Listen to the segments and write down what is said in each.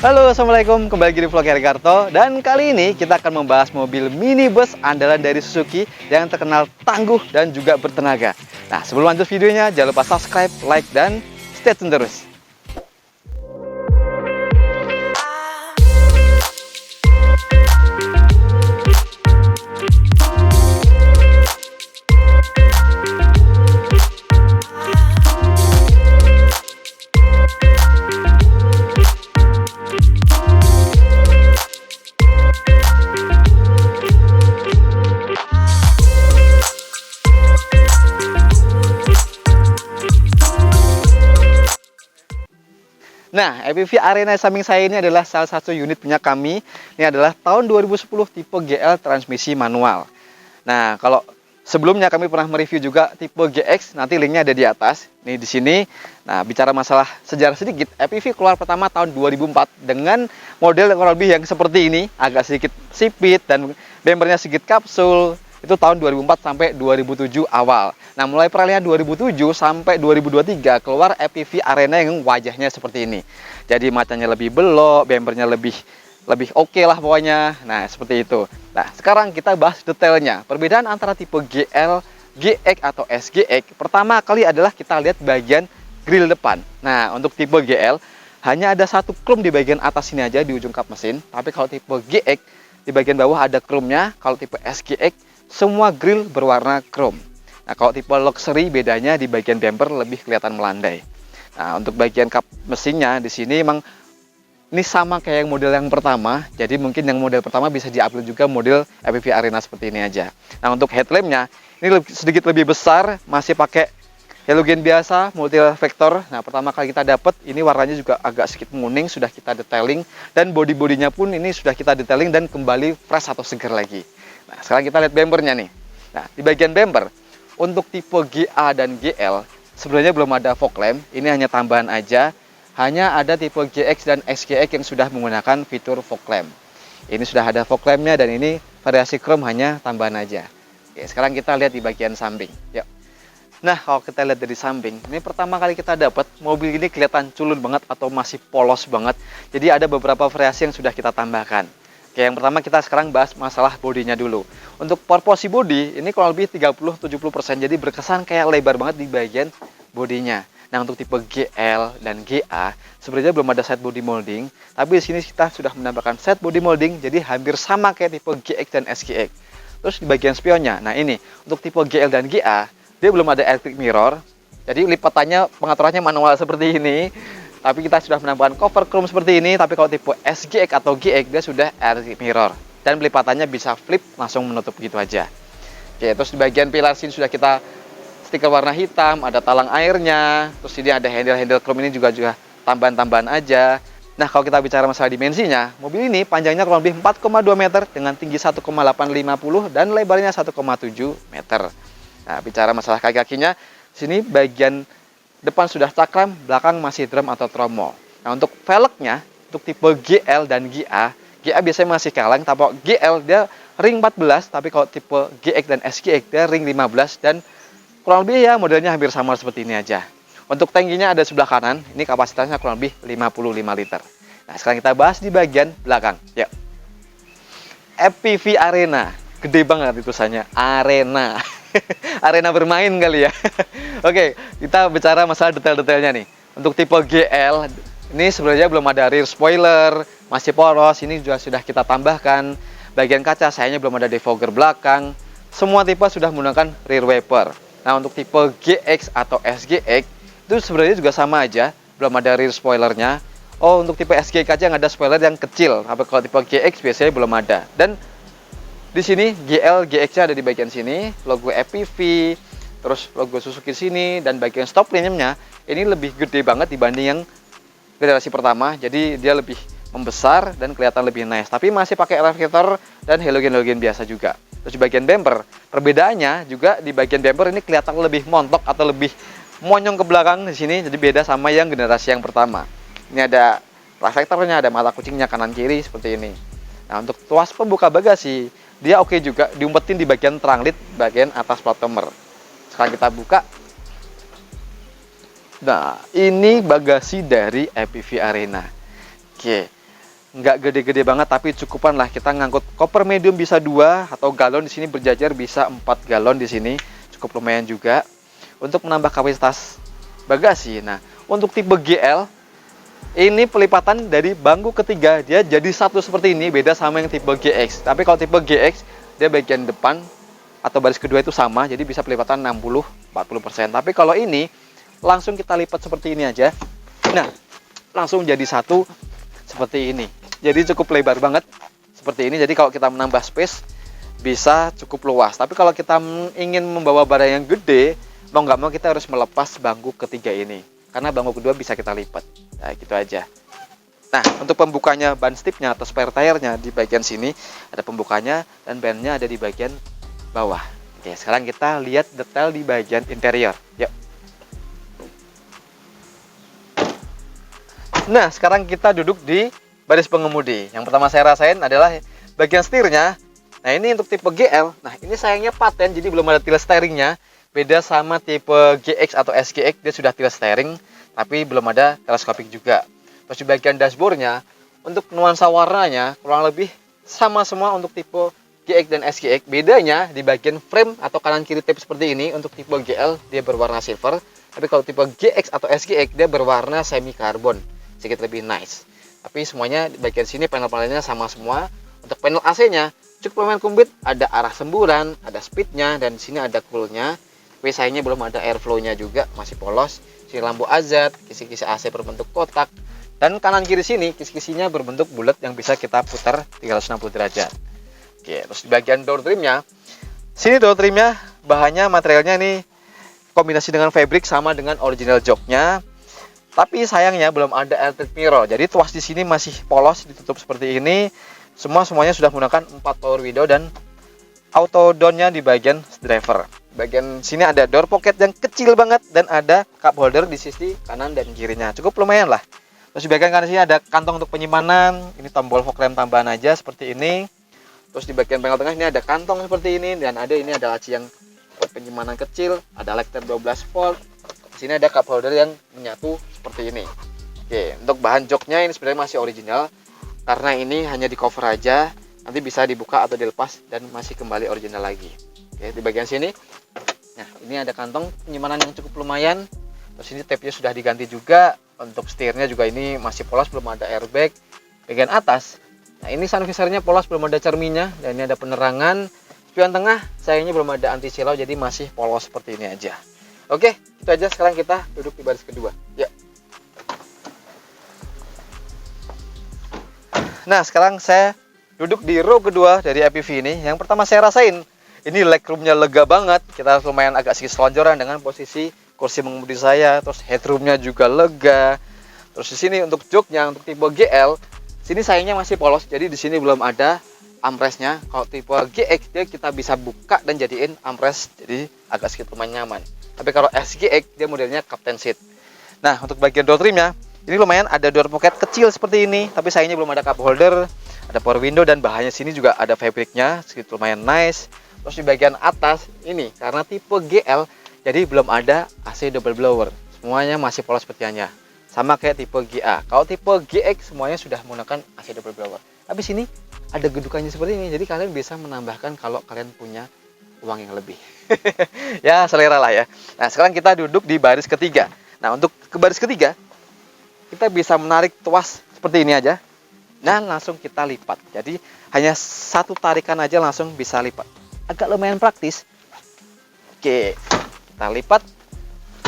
Halo, assalamualaikum. Kembali lagi di vlog Heri Karto. Dan kali ini kita akan membahas mobil minibus andalan dari Suzuki yang terkenal tangguh dan juga bertenaga. Nah, sebelum lanjut videonya, jangan lupa subscribe, like, dan stay tune terus. Nah, EPV Arena samping saya ini adalah salah satu unit punya kami. Ini adalah tahun 2010 tipe GL transmisi manual. Nah, kalau sebelumnya kami pernah mereview juga tipe GX, nanti linknya ada di atas. Nih di sini. Nah, bicara masalah sejarah sedikit, EPV keluar pertama tahun 2004 dengan model kurang lebih yang seperti ini, agak sedikit sipit dan bempernya sedikit kapsul. Itu tahun 2004 sampai 2007 awal. Nah, mulai peralihan 2007 sampai 2023 keluar EPV Arena yang wajahnya seperti ini. Jadi matanya lebih belok, bempernya lebih oke lah pokoknya. Nah, seperti itu. Nah, sekarang kita bahas detailnya. Perbedaan antara tipe GL, GX atau SGX. Pertama kali adalah kita lihat bagian grill depan. Nah, untuk tipe GL hanya ada satu chrome di bagian atas sini aja di ujung kap mesin. Tapi kalau tipe GX di bagian bawah ada chrome-nya. Kalau tipe SGX semua grill berwarna chrome. Nah, kalau tipe luxury bedanya di bagian bumper lebih kelihatan melandai. Nah, untuk bagian kap mesinnya di sini emang ini sama kayak yang model yang pertama. Jadi mungkin yang model pertama bisa di-upload juga model EPV Arena seperti ini aja. Nah, untuk headlampnya ini sedikit lebih besar, masih pakai halogen biasa, multi reflektor. Nah, pertama kali kita dapat ini warnanya juga agak sedikit menguning, sudah kita detailing dan body-bodinya pun ini sudah kita detailing dan kembali fresh atau segar lagi. Nah, sekarang kita lihat bumpernya nih. Nah, di bagian bumper, untuk tipe GA dan GL, sebenarnya belum ada fog lamp. Ini hanya tambahan aja. Hanya ada tipe GX dan SGX yang sudah menggunakan fitur fog lamp. Ini sudah ada fog lampnya dan ini variasi chrome hanya tambahan aja. Oke, sekarang kita lihat di bagian samping. Yuk. Nah, kalau kita lihat dari samping, ini pertama kali kita dapat mobil ini kelihatan culun banget atau masih polos banget. Jadi ada beberapa variasi yang sudah kita tambahkan. Oke, yang pertama kita sekarang bahas masalah bodinya dulu. Untuk proporsi bodi, ini kurang lebih 30-70%, jadi berkesan kayak lebar banget di bagian bodinya. Nah, untuk tipe GL dan GA, sebenarnya belum ada set body molding, tapi di sini kita sudah menambahkan set body molding, jadi hampir sama kayak tipe GX dan SGX. Terus di bagian spionnya, nah ini, untuk tipe GL dan GA, dia belum ada electric mirror, jadi lipatannya, pengaturannya manual seperti ini. Tapi kita sudah menambahkan cover chrome seperti ini. Tapi kalau tipe SGX atau GX dia sudah electric mirror dan pelipatannya bisa flip langsung menutup gitu aja. Oke, terus di bagian pilar sini sudah kita stiker warna hitam, ada talang airnya. Terus ini ada handle chrome, ini juga tambahan-tambahan aja. Nah, kalau kita bicara masalah dimensinya, mobil ini panjangnya kurang lebih 4,2 meter dengan tinggi 1,850 dan lebarnya 1,7 meter. Nah, bicara masalah kaki-kakinya, sini bagian depan sudah cakram, belakang masih drum atau tromol. Nah, untuk velgnya, untuk tipe GL dan GA biasanya masih kaleng, tapi GL dia ring 14, tapi kalau tipe GX dan SGX dia ring 15 dan kurang lebih ya modelnya hampir sama seperti ini aja. Untuk tangkinya ada sebelah kanan, ini kapasitasnya kurang lebih 55 liter. Nah, sekarang kita bahas di bagian belakang. Yuk. EPV Arena, gede banget tulisannya, Arena. Arena bermain kali ya. Oke, kita bicara masalah detail-detailnya nih. Untuk tipe GL, ini sebenarnya belum ada rear spoiler, masih polos. Ini juga sudah kita tambahkan. Bagian kaca sayangnya belum ada defogger belakang. Semua tipe sudah menggunakan rear wiper. Nah, untuk tipe GX atau SGX, itu sebenarnya juga sama aja, belum ada rear spoilernya. Oh, untuk tipe SGX aja yang ada spoiler yang kecil. Tapi kalau tipe GX biasanya belum ada. Dan di sini GL, GX-nya ada di bagian sini, logo EPV, terus logo Suzuki sini, dan bagian stop lamp-nya ini lebih gede banget dibanding yang generasi pertama. Jadi dia lebih membesar dan kelihatan lebih nice. Tapi masih pakai reflektor dan halogen biasa juga. Terus di bagian bumper, perbedaannya juga di bagian bumper ini kelihatan lebih montok atau lebih monyong ke belakang di sini. Jadi beda sama yang generasi yang pertama. Ini ada reflektornya, ada mata kucingnya kanan kiri seperti ini. Nah, untuk tuas pembuka bagasi dia oke juga, diumpetin di bagian trunk lid bagian atas plat nomor. Sekarang kita buka. Nah, ini bagasi dari EPV Arena. Oke, nggak gede-gede banget, tapi cukupan lah kita ngangkut koper medium bisa 2 atau galon di sini berjajar bisa 4 galon di sini, cukup lumayan juga untuk menambah kapasitas bagasi. Nah, untuk tipe GL ini pelipatan dari bangku ketiga dia jadi satu seperti ini, beda sama yang tipe GX. Tapi kalau tipe GX dia bagian depan atau baris kedua itu sama, jadi bisa pelipatan 60-40%. Tapi kalau ini langsung kita lipat seperti ini aja. Nah, langsung jadi satu seperti ini. Jadi cukup lebar banget seperti ini. Jadi kalau kita menambah space bisa cukup luas. Tapi kalau kita ingin membawa barang yang gede, mau nggak mau kita harus melepas bangku ketiga ini. Karena bangku kedua bisa kita lipat. Nah, gitu aja. Nah, untuk pembukanya ban stipnya atau spare tire-nya di bagian sini ada pembukanya dan ban-nya ada di bagian bawah. Oke, sekarang kita lihat detail di bagian interior. Yuk. Nah, sekarang kita duduk di baris pengemudi. Yang pertama saya rasain adalah bagian setirnya. Nah, ini untuk tipe GL. Nah, ini sayangnya paten, jadi belum ada tilt steeringnya. Beda sama tipe GX atau SGX, dia sudah tilt steering, tapi belum ada teleskopik juga. Terus di bagian dashboardnya, untuk nuansa warnanya kurang lebih sama semua untuk tipe GX dan SGX. Bedanya di bagian frame atau kanan kiri tape seperti ini, untuk tipe GL dia berwarna silver, tapi kalau tipe GX atau SGX dia berwarna semi karbon, sedikit lebih nice. Tapi semuanya di bagian sini panel-panelnya sama semua. Untuk panel AC-nya cukup lumayan komplit, ada arah semburan, ada speednya, dan di sini ada coolnya. Tapi sayangnya belum ada airflow-nya juga, masih polos. Sini lampu azad, kisi-kisi AC berbentuk kotak, dan kanan kiri sini kisi-kisinya berbentuk bulat yang bisa kita putar 360 derajat. Oke, terus di bagian door trimnya, sini door trimnya bahannya materialnya ini kombinasi dengan fabric sama dengan original joknya. Tapi sayangnya belum ada electric mirror. Jadi tuas di sini masih polos, ditutup seperti ini. Semuanya sudah menggunakan 4 power window dan auto down-nya di bagian driver. Bagian sini ada door pocket yang kecil banget dan ada cup holder di sisi kanan dan kirinya. Cukup lumayan lah. Terus di bagian kanan sini ada kantong untuk penyimpanan. Ini tombol fog lamp tambahan aja seperti ini. Terus di bagian panel tengah ini ada kantong seperti ini, dan ada ini ada laci yang buat penyimpanan kecil, ada lighter 12 volt. Di sini ada cup holder yang menyatu seperti ini. Oke, untuk bahan joknya ini sebenarnya masih original karena ini hanya di cover aja. Nanti bisa dibuka atau dilepas dan masih kembali original lagi. Oke, di bagian sini, nah ini ada kantong penyimpanan yang cukup lumayan. Terus ini tape-nya sudah diganti juga. Untuk setirnya juga ini masih polos, belum ada airbag. Bagian atas, nah ini sun visor-nya polos, belum ada cerminnya. Dan ini ada penerangan. Spion tengah sayangnya belum ada anti silau, jadi masih polos seperti ini aja. Oke, itu aja. Sekarang kita duduk di baris kedua. Ya. Nah, sekarang saya duduk di row kedua dari EPV ini. Yang pertama saya rasain, ini legroomnya lega banget. Kita lumayan agak sedikit selonjoran dengan posisi kursi mengemudi saya. Terus headroomnya juga lega. Terus di sini untuk joknya untuk tipe GL, sini sayangnya masih polos. Jadi di sini belum ada armrestnya. Kalau tipe GX dia kita bisa buka dan jadiin armrest. Jadi agak sedikit lumayan nyaman. Tapi kalau SGX dia modelnya captain seat. Nah, untuk bagian door trimnya, ini lumayan ada door pocket kecil seperti ini. Tapi sayangnya belum ada cup holder. Ada power window dan bahannya sini juga ada fabricnya, sedikit lumayan nice. Terus di bagian atas ini karena tipe GL jadi belum ada AC double blower. Semuanya masih polos petiannya. Sama kayak tipe GA. Kalau tipe GX semuanya sudah menggunakan AC double blower. Tapi sini ada gedukannya seperti ini. Jadi kalian bisa menambahkan kalau kalian punya uang yang lebih. Ya, selera lah ya. Nah, sekarang kita duduk di baris ketiga. Nah, untuk ke baris ketiga kita bisa menarik tuas seperti ini aja. Nah, langsung kita lipat. Jadi hanya satu tarikan aja langsung bisa lipat. Agak lumayan praktis. Oke, kita lipat.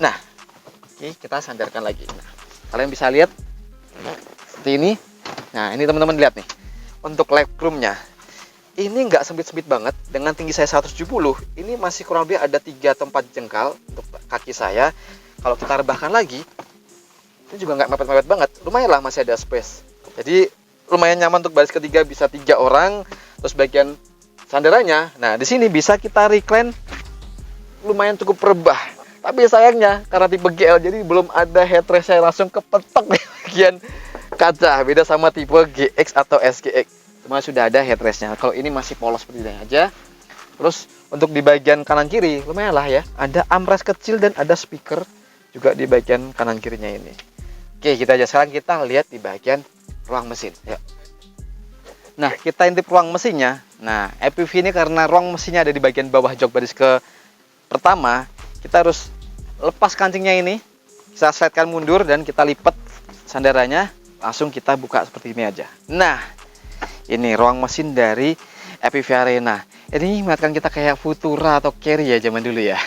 Nah, oke, kita sandarkan lagi. Nah, kalian bisa lihat seperti ini. Nah, ini teman-teman lihat nih. Untuk legroomnya, ini nggak sempit-sempit banget. Dengan tinggi saya 170, ini masih kurang lebih ada 3 atau 4 jengkal untuk kaki saya. Kalau kita rebahkan lagi, ini juga nggak mepet-mepet banget. Lumayan lah masih ada space. Jadi lumayan nyaman untuk baris ketiga, bisa 3 orang. Terus bagian sandarannya, nah di sini bisa kita recline, lumayan cukup rebah. Tapi sayangnya karena tipe GL jadi belum ada headrest, saya langsung kepetok di bagian kaca. Beda sama tipe GX atau SGX, cuma sudah ada headrestnya. Kalau ini masih polos seperti ini aja. Terus untuk di bagian kanan kiri lumayan lah ya, ada armrest kecil dan ada speaker juga di bagian kanan kirinya ini. Oke, kita aja sekarang kita lihat di bagian ruang mesin. Yuk. Nah, kita intip ruang mesinnya. Nah, EPV ini karena ruang mesinnya ada di bagian bawah jok baris ke pertama, kita harus lepas kancingnya ini, kita slidekan mundur dan kita lipat sandarannya, langsung kita buka seperti ini aja. Nah, ini ruang mesin dari EPV Arena. Ini mengingatkan kita kayak Futura atau Carry ya zaman dulu ya.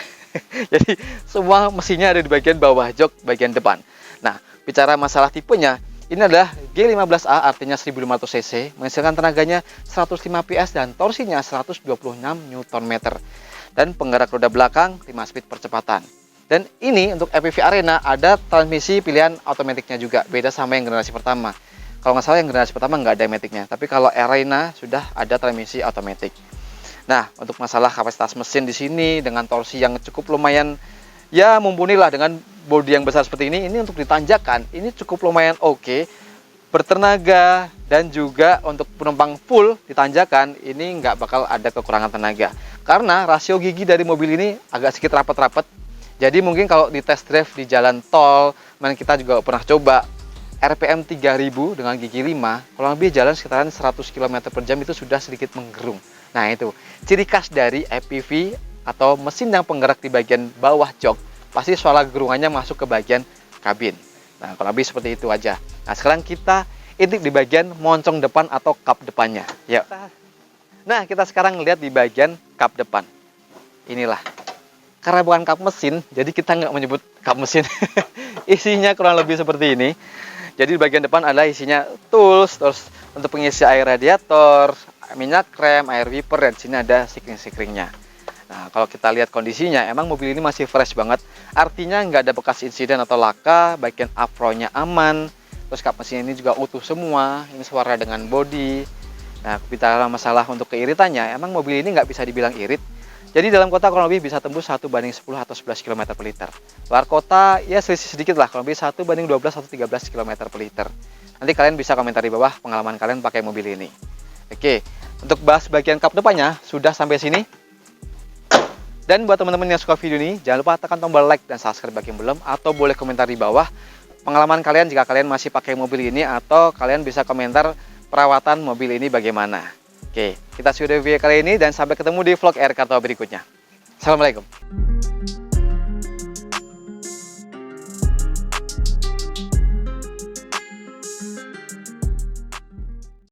Jadi semua mesinnya ada di bagian bawah jok bagian depan. Nah, bicara masalah tipenya, ini adalah G15A, artinya 1500 cc, menghasilkan tenaganya 105 PS dan torsinya 126 Nm. Dan penggerak roda belakang 5 speed percepatan. Dan ini untuk EPV Arena ada transmisi pilihan otomatiknya juga, beda sama yang generasi pertama. Kalau nggak salah yang generasi pertama nggak ada maticnya, tapi kalau Arena sudah ada transmisi otomatik. Nah, untuk masalah kapasitas mesin di sini dengan torsi yang cukup lumayan ya mumpuni lah, dengan bodi yang besar seperti ini untuk ditanjakan ini cukup lumayan oke, bertenaga, dan juga untuk penumpang full ditanjakan ini nggak bakal ada kekurangan tenaga karena rasio gigi dari mobil ini agak sedikit rapat-rapat. Jadi mungkin kalau di test drive di jalan tol, mana kita juga pernah coba RPM 3000 dengan gigi 5, kalau lebih jalan sekitaran 100 km per jam itu sudah sedikit menggerung. Nah, itu ciri khas dari EPV atau mesin yang penggerak di bagian bawah jok. Pasti suara gerungannya masuk ke bagian kabin. Nah, kurang lebih seperti itu aja. Nah, sekarang kita intip di bagian moncong depan atau kap depannya. Yuk. Nah, kita sekarang lihat di bagian kap depan. Inilah. Karena bukan kap mesin, jadi kita nggak menyebut kap mesin. Isinya kurang lebih seperti ini. Jadi di bagian depan adalah isinya tools, terus untuk pengisi air radiator, minyak rem, air wiper, dan sini ada sikring-sikringnya. Nah, kalau kita lihat kondisinya, emang mobil ini masih fresh banget. Artinya nggak ada bekas insiden atau laka, bagian apronnya aman. Terus kap mesin ini juga utuh semua, ini sewarna dengan bodi. Nah, bicara masalah untuk keiritannya, emang mobil ini nggak bisa dibilang irit. Jadi dalam kota kurang lebih bisa tembus 1/10 atau 11 km per liter. Luar kota ya selisih sedikit lah, kurang lebih 1/12 atau 13 km per liter. Nanti kalian bisa komentar di bawah pengalaman kalian pakai mobil ini. Oke, untuk bahas bagian kap depannya sudah sampai sini. Dan buat teman-teman yang suka video ini, jangan lupa tekan tombol like dan subscribe bagi yang belum, atau boleh komentar di bawah pengalaman kalian jika kalian masih pakai mobil ini, atau kalian bisa komentar perawatan mobil ini bagaimana. Oke, kita sudah video kali ini dan sampai ketemu di vlog Air Karto berikutnya. Assalamualaikum.